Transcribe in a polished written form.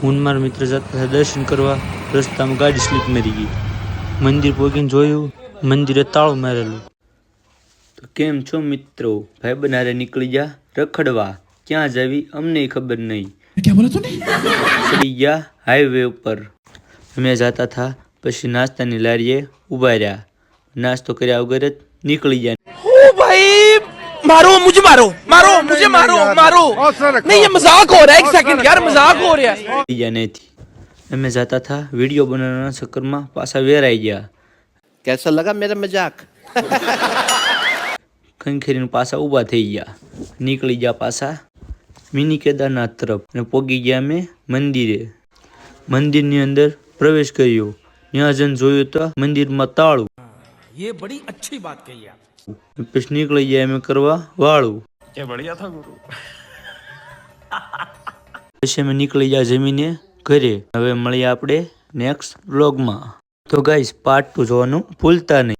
હું ને મારા મિત્ર જતા હતા દર્શન કરવા. રસ્તામાં ગાડી સ્લીપ મારી ગઈ. મંદિર પહોંચીને જોયું, મંદિરે તાળું મારેલું. તો કેમ છો મિત્રો? ભાઈ બનારે નીકળી જા રખડવા. ક્યાં જાવી અમને ખબર નહીં. ચડી ગયા હાઈવે ઉપર. અમે જતા હતા પછી નાસ્તાની લારીએ ઉભા રહ્યા. નાસ્તો કર્યા વગર જ નીકળી ગયા. ओ भाई मारो मुझे मारो नहीं ये मजाक हो रहा है एक सेकंड यार मजाक हो रहा है નથી. અમે જતા હતા વિડીયો બનાવવાના ચક્કરમાં પાછા વેરાઈ ગયા. कैसा लगा मेरा मजाक? ખંખેરીને પાછા ઊભા થઈ ગયા. નીકળી ગયા પાછા મિની કેદારનાથ તરફ અને પોગી ગયા અમે મંદિરે. મંદિરની અંદર પ્રવેશ કર્યો. ત્યાં જઈને જોયું તો મંદિરમાં તાળું. ये बड़ी अच्छी बात कही आप. પછી નીકળી ગયા અમે કરવા વાળું. क्या बढ़िया था गुरु. પછી અમે નીકળી ગયા જમીને ઘરે. હવે મળીએ આપણે નેક્સ્ટ વ્લોગમાં. તો ગાઈસ પાર્ટ 2 જોવાનું ભૂલતા નહીં.